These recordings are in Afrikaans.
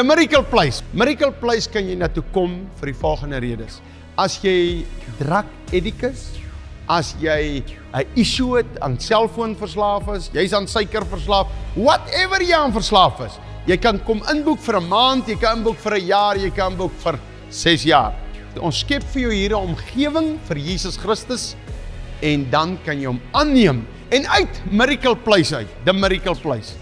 The Miracle Place. Miracle Place kan jy na toe kom vir die volgende redes. As jy drug addict is, as jy 'n issue het aan selfoon verslaaf is, jy's aan suiker verslaaf, whatever jy aan verslaaf is, jy kan kom inboek vir 'n maand, jy kan inboek vir 'n jaar, jy kan inboek vir 6 jaar. Ons skep vir jou hier 'n omgewing vir Jesus Christus en dan kan jy hom aanneem en uit Miracle Place uit, the Miracle Place,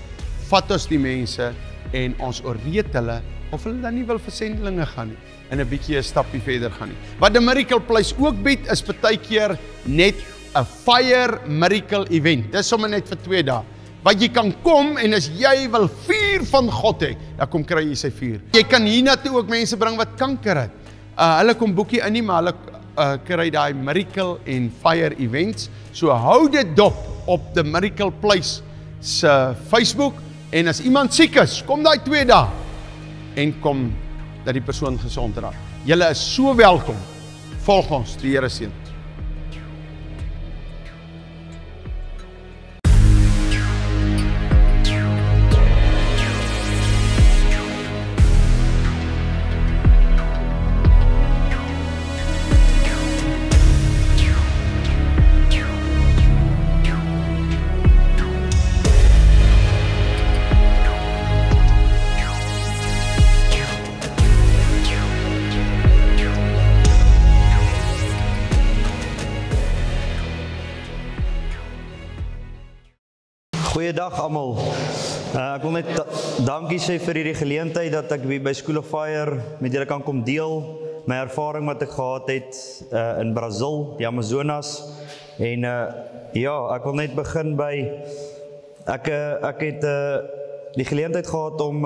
vat ons die mense en ons oorreed hulle of hulle dan nie wil vir sendelinge gaan nie en 'n bietjie 'n stapie verder gaan nie. Wat die Miracle Place ook bied is partykeer net 'n fire miracle event. Dis sommer net vir 2 dae. Wat jy kan kom en as jy wil vuur van God hê, dan kom kry jy sy vuur. Jy kan hiernatoe ook mense bring wat kanker het. Hulle kom boekie in nie, maar hulle kry daai miracle en fire events. So hou dit dop op the Miracle Place se Facebook en as iemand siek is, kom daai 2 dae en kom dat die persoon gesond raak. Julle is so welkom. Volg ons, die Here seën. Goeiedag almal. Ek wil net dankie sê vir hierdie geleentheid dat ek by School of Fire met julle kan kom deel my ervaring wat ek gehad het in Brazil, die Amazonas. En ja, ek wil net begin by ek het die geleentheid gehad om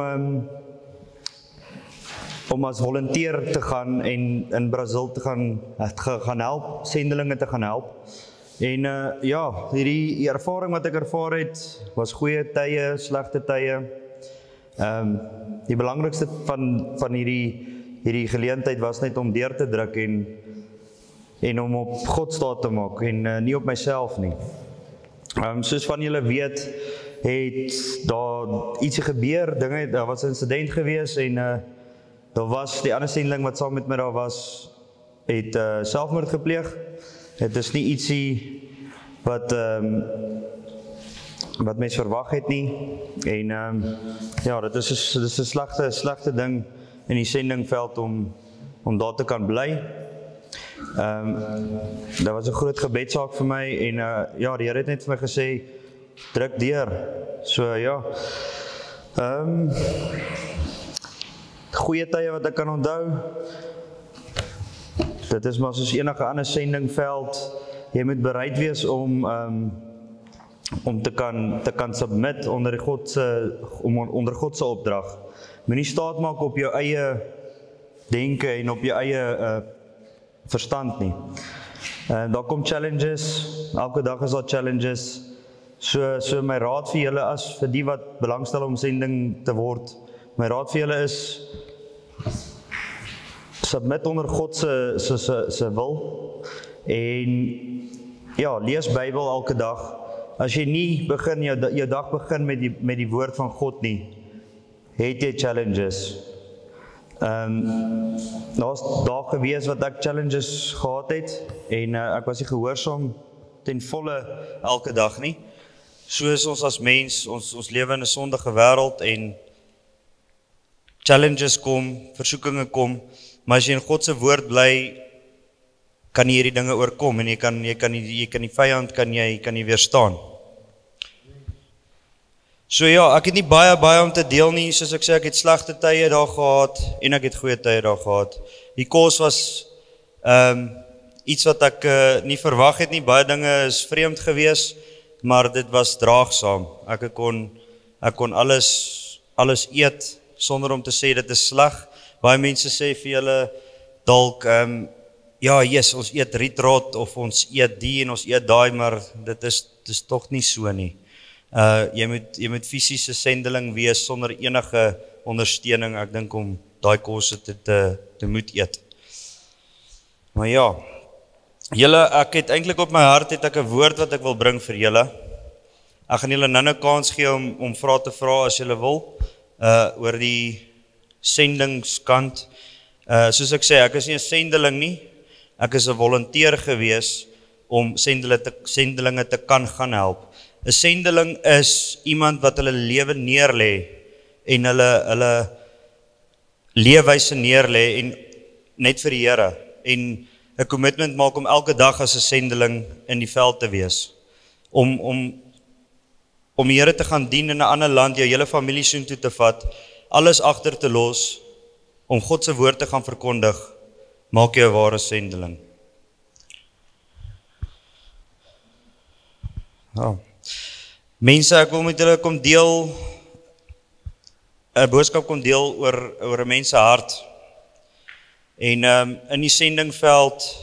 as volunteer te gaan en in Brazil te gaan help, sendelinge te gaan help. En ja, hierdie ervaring wat ek ervaar het, was goeie tye, slegte tye. Die belangrikste van hierdie geleentheid was net om deur te druk en om op God staat te maak en nie op myself nie. Soos van julle weet, het daar ietsie gebeur, daar was 'n insident gewees en daar was die ander sendeling wat saam met my daar was, het selfmoord gepleeg. Het is nie ietsie wat mens verwag het nie. En ja, dit is 'n slegte ding in die sendingveld om daar te kan bly. Dit was 'n groot gebedsaak vir my en ja, die Here het net vir my gesê, druk deur. So ja. Goeie tye wat ek kan onthou. Dit is maar soos enige ander sendingveld. Jy moet bereid wees om te kan submit onder God se opdrag. Moenie staat maak op jou eie denke en op jou eie verstand nie. Daar kom challenges, elke dag is daar challenges. So my raad vir julle as vir die wat belangstel om sending te word, my raad vir julle is submit onder God se wil en ja, lees Bybel elke dag. As jy nie jou dag begin met die woord van God nie, het jy challenges. Daar's dae gewees wat ek challenges gehad het en ek was nie gehoorsaam ten volle elke dag nie. Soos ons as mens, ons lewe in 'n sondige wêreld en challenges kom, versoekinge kom, maar as jy in God se woord bly, kan jy hierdie dinge oorkom en jy kan die vyand kan jy weerstaan. So ja, ek het nie baie om te deel nie, soos ek sê, ek het slegte tye daar gehad en ek het goeie tye daar gehad. Die kos was iets wat ek nie verwag het nie, baie dinge is vreemd gewees, maar dit was draagsaam. Ek kon alles eet sonder om te sê dit is sleg. Baie mense sê vir julle dalk ja, yes, ons eet rietrot of ons eet die en ons eet daai, maar dit is tog nie so nie. Jy moet fisiese sendeling wees sonder enige ondersteuning, ek dink om daai kosse te moet eet. Maar ja, julle, ek het eintlik op my hart het ek 'n woord wat ek wil bring vir julle. Ek gaan julle nou 'n kans gee om vrae te vra as julle wil, oor die sendingskant. Soos ek sê, ek is nie 'n sendeling nie, ek is 'n volonteer gewees om sendelinge te kan gaan help. 'n Sendeling is iemand wat hulle lewe neerlê en hulle leefwyse neerlê en net vir die Here en 'n commitment maak om elke dag as 'n sendeling in die veld te wees. Om die Here te gaan dien in 'n ander land, jou hele familie soontoe te vat, alles agter te los, om God se woord te gaan verkondig, maak jou 'n ware sendeling. Mense, ek wil met julle kom deel, 'n boodskap kom deel oor 'n mens se hart. En in die sendingveld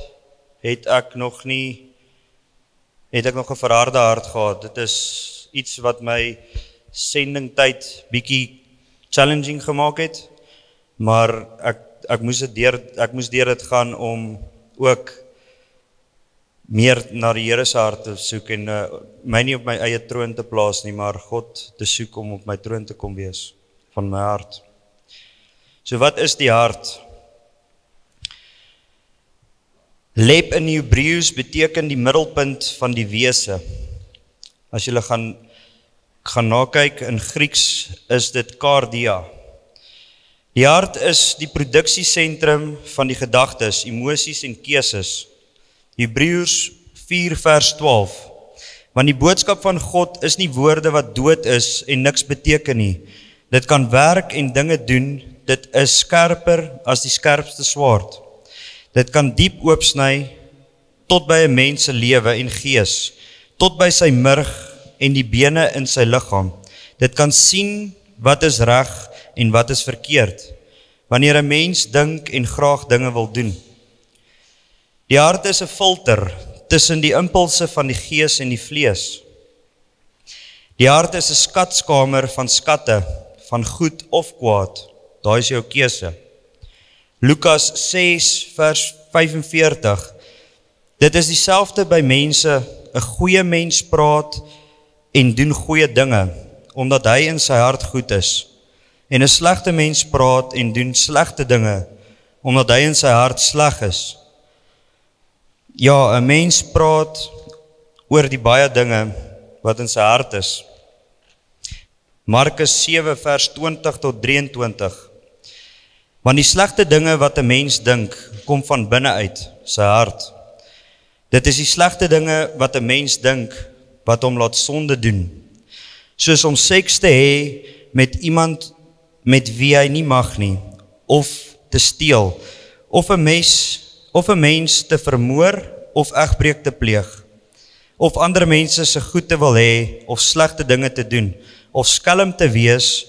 het ek nog 'n verharde hart gehad. Dit is iets wat my sendingtyd bietjie challenging gemaak het, maar ek moes deur dit gaan om ook meer na die Here se hart te soek en my nie op my eie troon te plaas nie, maar God te soek om op my troon te kom wees van my hart. So wat is die hart? Lep in Hebreëus beteken die middelpunt van die wese. As julle gaan nakyk in Grieks is dit kardia. Die hart is die produksiesentrum van die gedagtes, emosies en keuses. Hebreërs 4 vers 12. Want die boodskap van God is nie woorde wat dood is en niks beteken nie. Dit kan werk en dinge doen. Dit is skerper as die skerpste swaard. Dit kan diep oopsny tot by 'n mens se lewe en gees, tot by sy murg en die bene in sy liggaam. Dit kan sien wat is reg en wat is verkeerd, wanneer 'n mens dink en graag dinge wil doen. Die hart is 'n filter tussen die impulse van die gees en die vlees. Die hart is 'n skatskamer van skatte, van goed of kwaad. Daai is jou keuse. Lukas 6 vers 45. Dit is dieselfde by mense. 'n Goeie mens praat en doen goeie dinge, omdat hy in sy hart goed is. En 'n slegte mens praat en doen slegte dinge, omdat hy in sy hart sleg is. Ja, 'n mens praat oor die baie dinge wat in sy hart is. Markus 7 vers 20 tot 23. Want die slegte dinge wat 'n mens dink, kom van binne uit, sy hart. Dit is die slegte dinge wat 'n mens dink, wat hom laat sonde doen. Soos om seks te hê met iemand met wie hy nie mag nie, of te steel, of 'n mens te vermoor, of egbreek te pleeg, of ander mense se goed te wil hê, of slegte dinge te doen, of skelm te wees,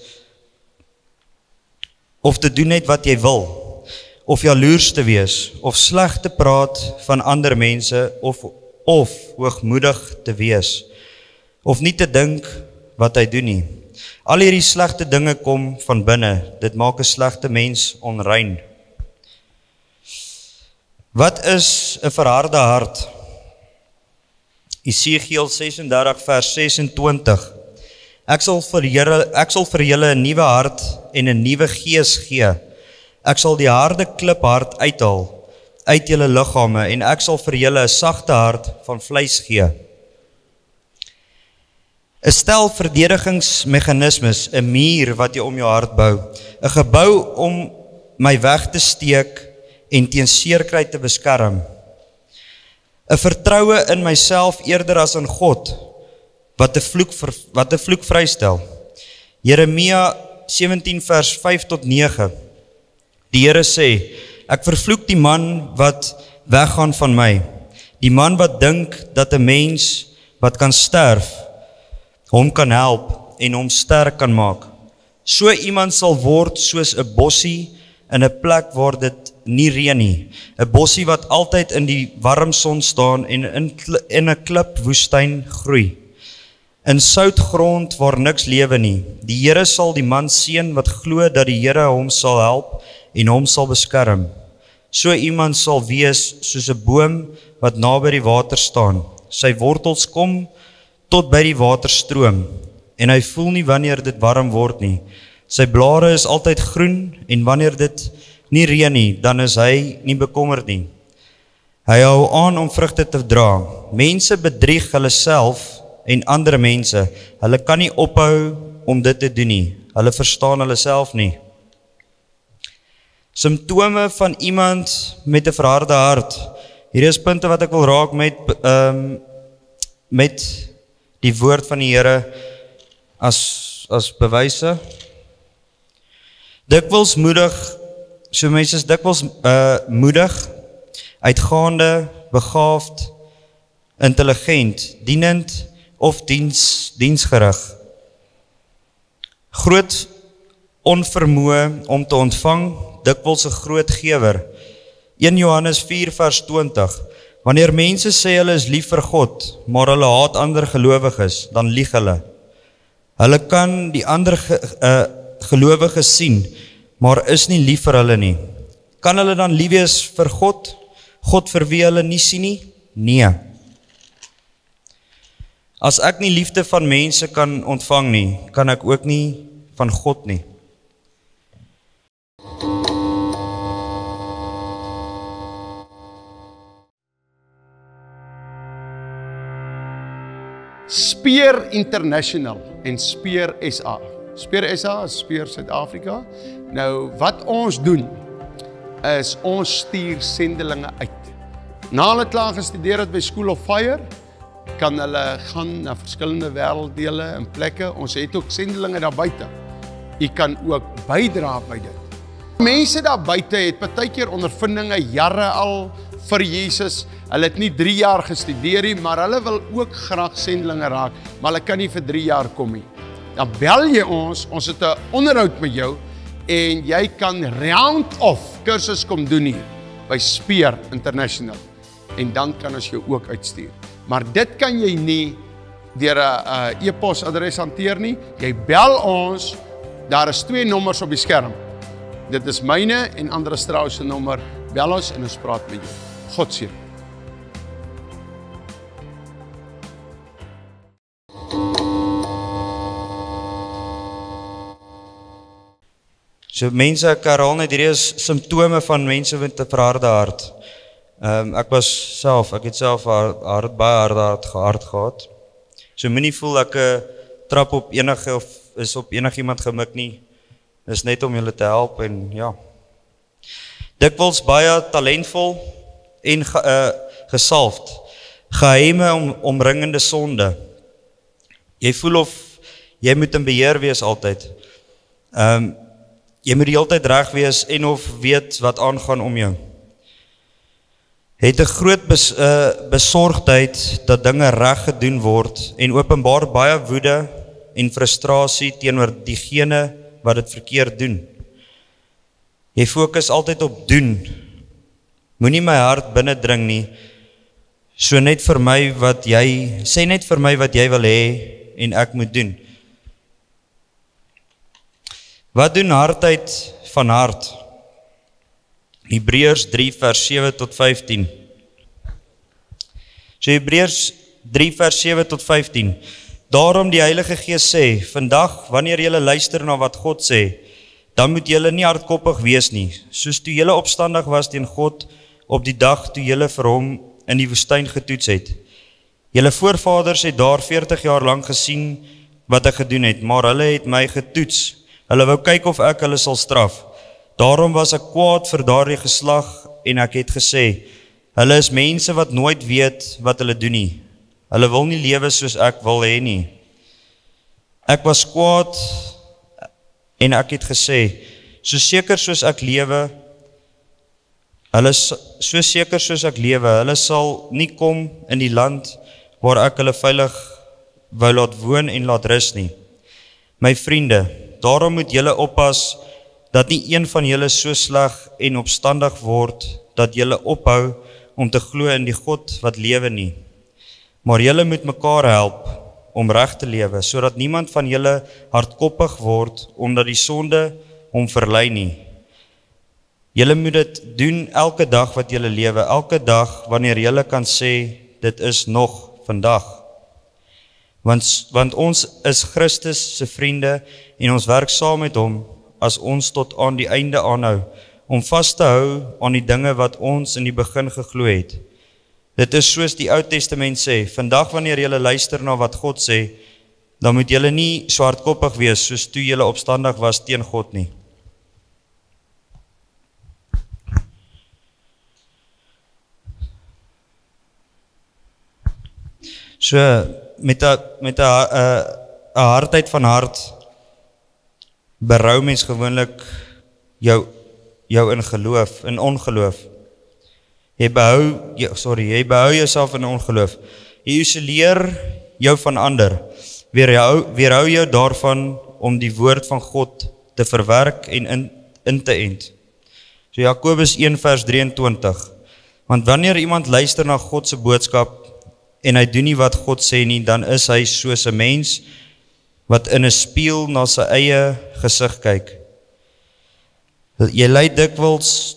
of te doen net wat jy wil, of jaloers te wees, of sleg te praat van ander mense, of hoogmoedig te wees, of nie te dink wat hy doen nie. Al hierdie slegte dinge kom van binne, dit maak 'n slegte mens onrein. Wat is 'n verharde hart? Esegiel 36 vers 26. Ek sal vir julle 'n nuwe hart en 'n nuwe gees gee. Ek sal die harde kliphart uithaal uit julle liggame en ek sal vir julle 'n sagte hart van vleis gee. 'n Stel verdedigingsmeganismes, 'n muur wat jy om jou hart bou, 'n gebou om my weg te steek en teen seerkry te beskerm. 'n Vertroue in myself eerder as in God, wat 'n vloek vrystel. Jeremia 17 vers 5 tot 9. Die Here sê, ek vervloek die man wat weggaan van my, die man wat dink dat 'n mens wat kan sterf, hom kan help en hom sterk kan maak. So iemand sal word soos 'n bossie in 'n plek waar dit nie reën nie, 'n bossie wat altyd in die warm son staan en in 'n klipwoestyn groei. In soutgrond waar niks lewe nie. Die Here sal die man seën wat glo dat die Here hom sal help en hom sal beskerm. So iemand sal wees soos 'n boom wat naby die water staan. Sy wortels kom tot by die waterstroom en hy voel nie wanneer dit warm word nie. Sy blare is altyd groen en wanneer dit nie reën nie, dan is hy nie bekommerd nie. Hy hou aan om vrugte te dra. Mense bedrieg hulle self en ander mense. Hulle kan nie ophou om dit te doen nie. Hulle verstaan hulle self nie. Simptome van iemand met 'n verharde hart. Hier is punte wat ek wil raak met die woord van die Here as bewyse. Dikwels moedig, so mense is dikwels moedig, uitgaande, begaafd, intelligent, dienend of diensgerig. Groot onvermoë om te ontvang, dikwels 'n groot gewer. 1 Johannes 4 vers 20. Wanneer mense sê hulle is lief vir God, maar hulle haat ander gelowiges, dan lieg hulle. Hulle kan die ander gelowiges sien, maar is nie lief vir hulle nie. Kan hulle dan lief wees vir God? God vir wie hulle nie sien nie? Nee. As ek nie liefde van mense kan ontvang nie, kan ek ook nie van God nie. Speer International en Speer SA. Speer SA is Speer Suid-Afrika. Nou, wat ons doen, is ons stuur sendelinge uit. Na hulle klaar gestudeer het by School of Fire, kan hulle gaan na verskillende wêrelddele en plekke. Ons het ook sendelinge daar buite. U kan ook bydra by dit. Mense daar buite het partykeer ondervindinge jare al vir Jesus. Hulle het nie 3 jaar gestudeer nie, maar hulle wil ook graag sendelinge raak, maar hulle kan nie vir 3 jaar kom nie. Dan bel jy ons het 'n onderhoud met jou en jy kan round-off kursus kom doen hier by Speer International. En dan kan ons jou ook uitstuur. Maar dit kan jy nie deur 'n e-posadres hanteer nie. Jy bel ons, daar is 2 nommers op die skerm. Dit is myne en Andre Strauss se nommer. Bel ons en ons praat met jou. God seën. So mense, ek herhaal net, hierdie is simptome van mense met 'n verharde hart. Ek het self baie harde hart gehad. So moenie voel ek trap op enige of is op enigiemand gemik nie. Dis net om julle te help en ja. Dikwels baie talentvol en gesalfd. Geheime omringende sonde. Jy voel of jy moet in beheer wees altyd. Jy moet die hele tyd reg wees en of weet wat aangaan om jou. Het 'n groot besorgdheid dat dinge reg gedoen word en openbaar baie woede en frustrasie teenoor diegene wat dit verkeerd doen. Jy fokus altyd op doen. Moenie my hart binnendring nie. Sê net vir my wat jy wil hê en ek moet doen. Wat doen hardheid van hart? Hebreërs 3 vers 7 tot 15. So Hebreërs 3 vers 7 tot 15. Daarom die Heilige Gees sê, vandag wanneer julle luister na wat God sê, dan moet julle nie hardkoppig wees nie, soos toe julle opstandig was teen God op die dag toe julle vir hom in die woestyn getoets het. Julle voorvaders het daar 40 jaar lank gesien wat ek gedoen het, maar hulle het my getoets. Hulle wou kyk of ek hulle sal straf. Daarom was ek kwaad vir daardie geslag en ek het gesê, hulle is mense wat nooit weet wat hulle doen nie. Hulle wil nie lewe soos ek wil hê nie. Ek was kwaad en ek het gesê, so seker soos ek lewe, hulle sal nie kom in die land waar ek hulle veilig wou laat woon en laat rus nie. My vriende, daarom moet julle oppas dat nie een van julle so sleg en opstandig word dat julle ophou om te glo in die God wat lewe nie. Maar julle moet mekaar help om reg te lewe, sodat niemand van julle hardkoppig word omdat die sonde hom verlei nie. Julle moet dit doen elke dag wat julle lewe, elke dag wanneer julle kan sê, dit is nog vandag. Want ons is Christus se vriende en ons werk saam met hom as ons tot aan die einde aanhou, om vas te hou aan die dinge wat ons in die begin geglo het. Dit is soos die Ou Testament sê, vandag wanneer julle luister na wat God sê, dan moet julle nie swartkoppig wees soos toe julle opstandig was teen God nie. So, met 'n hardheid van hart berou mens gewoonlik jou in geloof, in ongeloof. Jy behou jouself in ongeloof. Jy isoleer jou van ander. Weerhou jou daarvan om die woord van God te verwerk en in te ent. So Jakobus 1 vers 23. Want wanneer iemand luister na God se boodskap en hy doen nie wat God sê nie, dan is hy soos 'n mens wat in 'n spieël na sy eie gesig kyk. Jy lei dikwels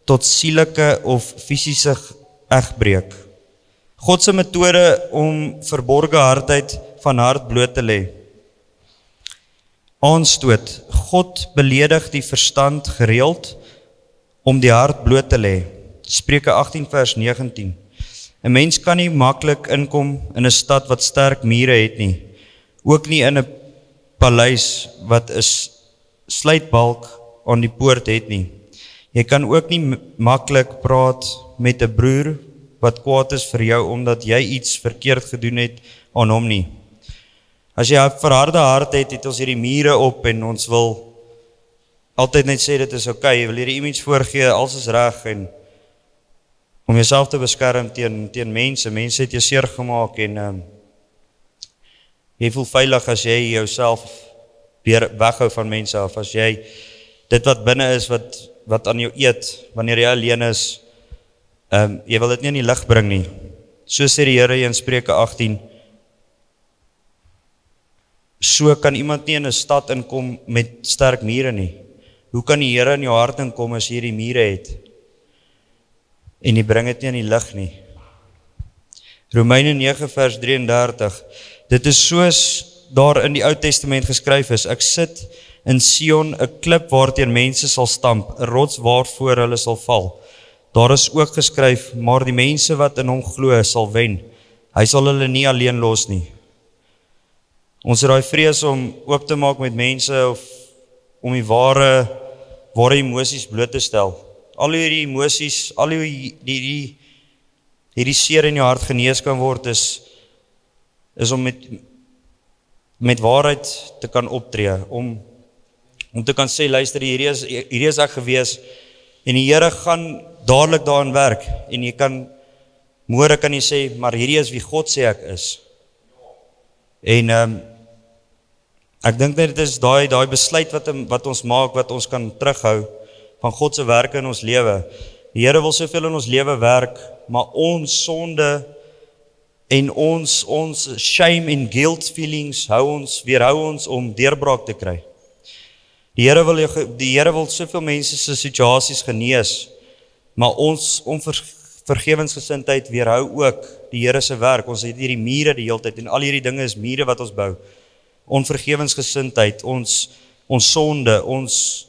tot sielike of fisiese egbreek. God se metode om verborge hardheid van hart bloot te lê. Aanstoot. God beledig die verstand gereeld om die hart bloot te lê. Spreuke 18 vers 19. 'n Mens kan nie maklik inkom in 'n stad wat sterk mure het nie. Ook nie in 'n paleis wat 'n sluitbalk aan die poort het nie. Jy kan ook nie maklik praat met 'n broer wat kwaad is vir jou omdat jy iets verkeerd gedoen het aan hom nie. As jy 'n verharde hart het ons hierdie mure op en ons wil altyd net sê dit is okay, jy wil hierdie image voorgee, alles is reg en om jouself te beskerm teen mense het jou seer gemaak en jy voel veilig as jy jouself weer weghou van mense af, as jy dit wat binne is, wat aan jou eet, wanneer jy alleen is, jy wil dit nie in die lig bring nie. So sê die Here in Spreuke 18, so kan iemand nie in 'n stad inkom met sterk mure nie. Hoe kan die Here in jou hart inkom as jy hierdie mure het? En jy bring dit nie in die lig nie. Romeine 9 vers 33. Dit is soos daar in die Ou Testament geskryf is, ek sit in Sion 'n klip waarteen mense sal stamp, 'n rots waarvoor hulle sal val. Daar is ook geskryf, maar die mense wat in hom glo sal wen. Hy sal hulle nie alleen los nie. Ons het daai vrees om oop te maak met mense of om die ware emosies bloot te stel. Al hierdie emosies, al hierdie seer in jou hart genees kan word is om met waarheid te kan optree, om te kan sê, luister, hierdie is ek gewees en die Here gaan dadelik daarin werk en jy kan môre kan jy sê, maar hierdie is wie God sê ek is. En ek dink net dit is daai besluit wat ons maak, wat ons kan terughou van God se werke in ons lewe. Die Here wil soveel in ons lewe werk, maar ons sonde en ons shame en guilt feelings weerhou ons om deurbraak te kry. Die Here wil soveel mense se situasies genees, maar ons onvergewensgesindheid weerhou ook die Here se werk. Ons het hierdie mure die hele tyd en al hierdie dinge is mure wat ons bou. Onvergewensgesindheid, ons sonde, ons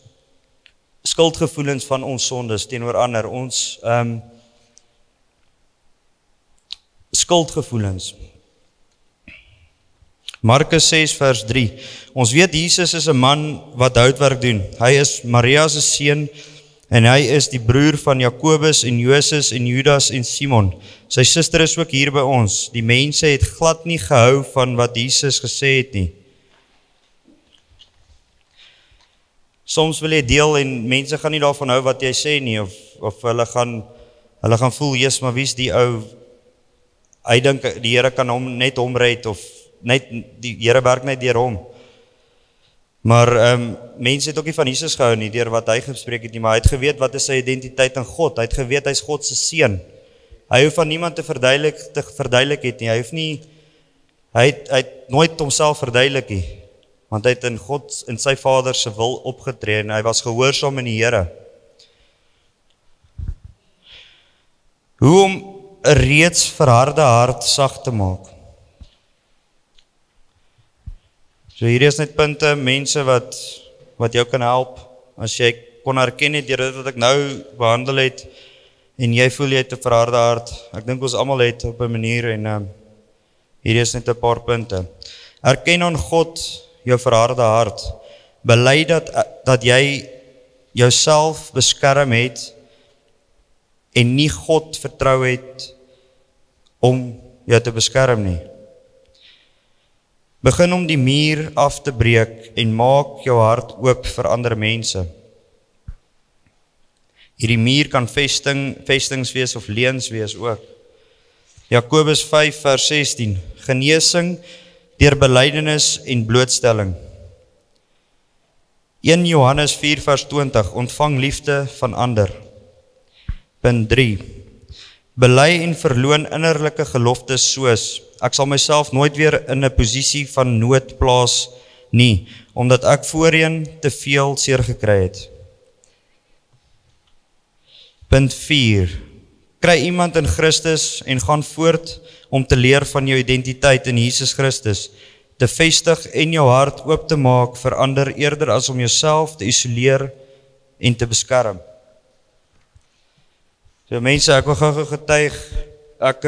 skuldgevoelens van ons sondes teenoor ander, ons skuldgevoelens. Markus 6 vers 3. Ons weet Jesus is 'n man wat houtwerk doen. Hy is Maria se seun en hy is die broer van Jakobus en Joses en Judas en Simon. Sy suster is ook hier by ons. Die mense het glad nie gehou van wat Jesus gesê het nie. Soms wil jy deel en mense gaan nie daarvan hou wat jy sê nie, of hulle gaan voel, Jesus, maar wie is die ou? Hy dink die Here kan hom red, of net die Here werk net deur hom. Maar mense het ook nie van Jesus gehou nie, deur wat hy gespreek het nie, maar hy het geweet wat is sy identiteit in God. Hy het geweet hy is God se seun. Hy hoef van niemand te verduidelik het nie. Hy het nooit homself verduidelik nie. Want hy het in God, in sy Vader se wil opgetree en hy was gehoorsaam in die Here. Hoe om 'n reeds verharde hart sag te maak? So hier is net punte, mense wat jou kan help, as jy kon herken het deur dit wat ek nou behandel het, en jy voel jy het 'n verharde hart. Ek dink ons almal het op 'n manier, en hier is net 'n paar punte. Erken aan God jou verharde hart. Bely dat jy jouself beskerm het en nie God vertrou het om jou te beskerm nie. Begin om die muur af te breek en maak jou hart oop vir ander mense. Hierdie muur kan vestings wees of leuns wees ook. Jakobus 5 vers 16, genesing deur belydenis en blootstelling. 1 Johannes 4 vers 20, ontvang liefde van ander. Punt 3, bely en verloon innerlike geloftes soos, ek sal myself nooit weer in 'n posisie van nood plaas nie, omdat ek voorheen te veel seer gekry het. Punt 4, kry iemand in Christus en gaan voort om te leer van jou identiteit in Jesus Christus, te vestig en jou hart oop te maak vir ander eerder as om jouself te isoleer en te beskerm. So mense, ek wil gou getuig, ek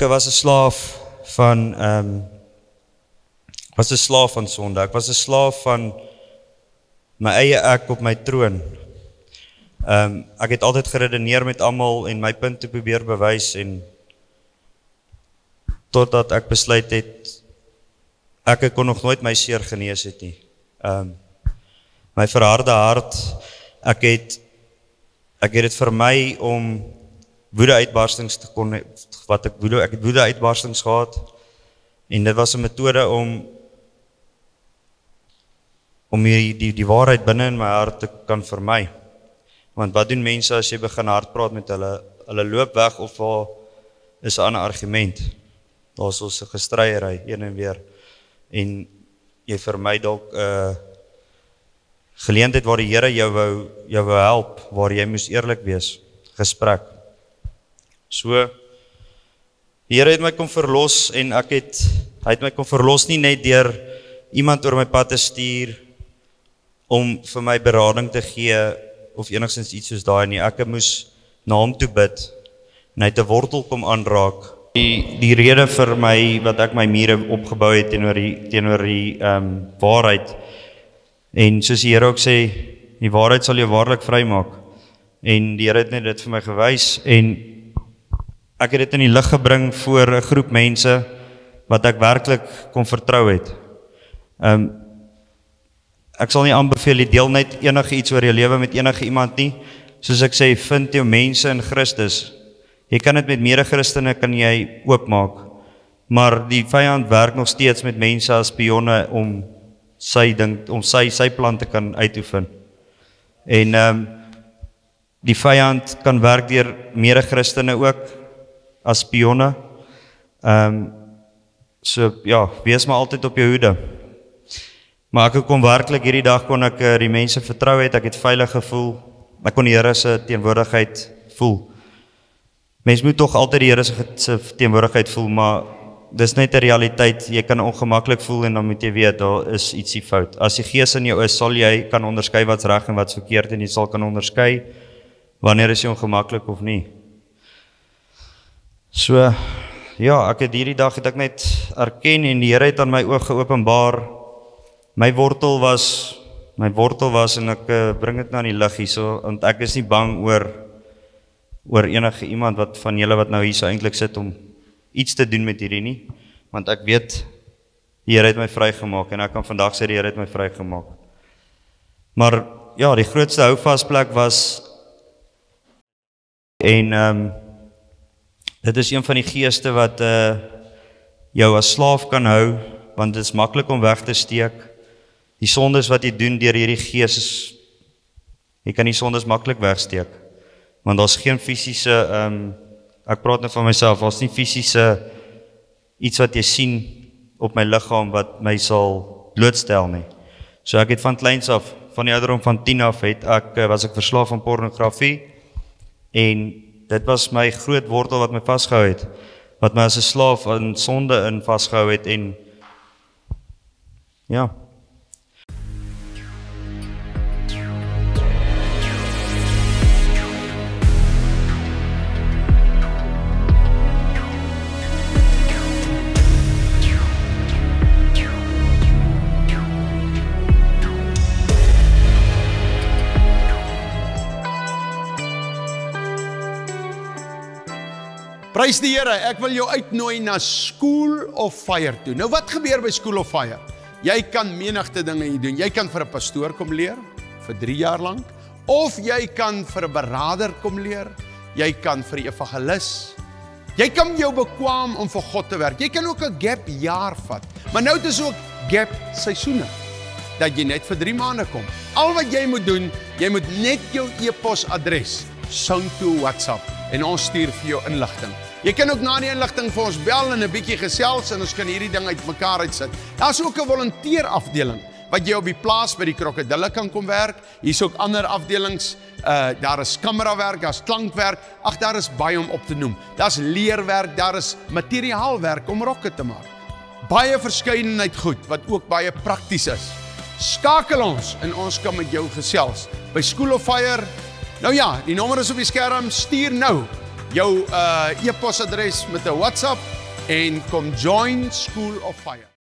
was 'n slaaf van sonde. Ek was 'n slaaf van my eie ek op my troon. Ek het altyd geredeneer met almal en my punt te probeer bewys, en totdat ek besluit het, ek kon nog nooit my seer genees het nie. My verharde hart, ek het dit vir my om woede-uitbarstings te kon, ek het woede-uitbarstings gehad, en dit was 'n metode om die waarheid binne in my hart te kan vermy. Want wat doen mense as jy begin hard praat met hulle? Hulle loop weg of daar is 'n ander argument. Daar is ons 'n gestryery, een en weer. En jy vermy dalk 'n geleentheid waar die Here jou wou help, waar jy moes eerlik wees, gesprek. So, die Here het my kom verlos, en hy het my kom verlos nie net deur iemand oor my pad te stuur om vir my berading te gee of enigstens iets soos daai nie. Ek moes na hom toe bid en hy het 'n wortel kom aanraak. Die rede vir my wat ek my mure opgebou het teenoor die waarheid, en soos die Here ook sê, die waarheid sal jou waarlik vrymaak, en die Here het net dit vir my gewys, en ek het dit in die lig gebring voor 'n groep mense wat ek werklik kon vertrou het. Ek sal nie aanbeveel, jy deel net enige iets oor jou lewe met enige iemand nie. Soos ek sê, vind jou mense in Christus. Jy kan dit met mede-Christene kan jy oopmaak, maar die vyand werk nog steeds met mense as spionne om sy plan te kan uitoefen. En die vyand kan werk deur mede-Christene ook as spionne. So ja, wees maar altyd op jou hoede. Maar ek kon werklik hierdie dag kon ek die mense vertrou het, ek het veilig gevoel, ek kon die Here se teenwoordigheid voel. Mens moet tog altyd die Here se teenwoordigheid voel, maar dis net 'n realiteit, jy kan ongemaklik voel en dan moet jy weet, daar is ietsie fout. As die Gees in jou is, sal jy kan onderskei wat's reg en wat's verkeerd, en jy sal kan onderskei wanneer is jy ongemaklik of nie. So, ja, hierdie dag het ek net erken, en die Here het aan my oë geopenbaar. My wortel was, en ek bring dit nou in die lig hierso, want ek is nie bang oor enige iemand van julle wat nou hierso eintlik sit om iets te doen met hierdie nie, want ek weet, die Here het my vrygemaak, en ek kan vandag sê, die Here het my vrygemaak. Maar, ja, die grootste houvasplek was, en dit is een van die geeste wat jou as slaaf kan hou, want dit is maklik om weg te steek. Die sondes wat jy doen deur hierdie gees, jy kan die sondes maklik wegsteek, want daar's geen fisiese, ek praat nou van myself, daar's nie fisiese iets wat jy sien op my liggaam wat my sal blootstel nie. So ek het van kleins af, van die ouderdom van 10 af, was ek verslaaf aan pornografie, en dit was my groot wortel wat my vasgehou het, wat my as 'n slaaf in sonde in vasgehou het, en Ja. Prys die Here, ek wil jou uitnooi na School of Fire toe. Nou wat gebeur by School of Fire? Jy kan menigte dinge hier doen. Jy kan vir 'n pastoor kom leer, vir 3 jaar lank. Of jy kan vir 'n beraader kom leer. Jy kan vir 'n evangelis. Jy kan jou bekwam om vir God te werk. Jy kan ook 'n gap jaar vat. Maar nou het ons ook gap seisoene. Dat jy net vir 3 maande kom. Al wat jy moet doen, jy moet net jou e-posadres sound toe WhatsApp en ons stuur vir jou inligting. Jy kan ook na die inligting vir ons bel en 'n bietjie gesels en ons kan hierdie ding uitmekaar uitsit. Daar's ook 'n volunteerafdeling wat jy op die plaas by die krokodille kan kom werk. Hier's ook ander afdelings. Daar is kamerawerk, daar's klankwerk. Ag, daar is baie om op te noem. Daar's leerwerk, daar is materiaalwerk om rokke te maak. Baie verskeidenheid goed wat ook baie prakties is. Skakel ons en ons kan met jou gesels by School of Fire. Nou ja, die nommer is op die skerm. Stuur nou jou e-posadres met 'n WhatsApp en kom join School of Fire.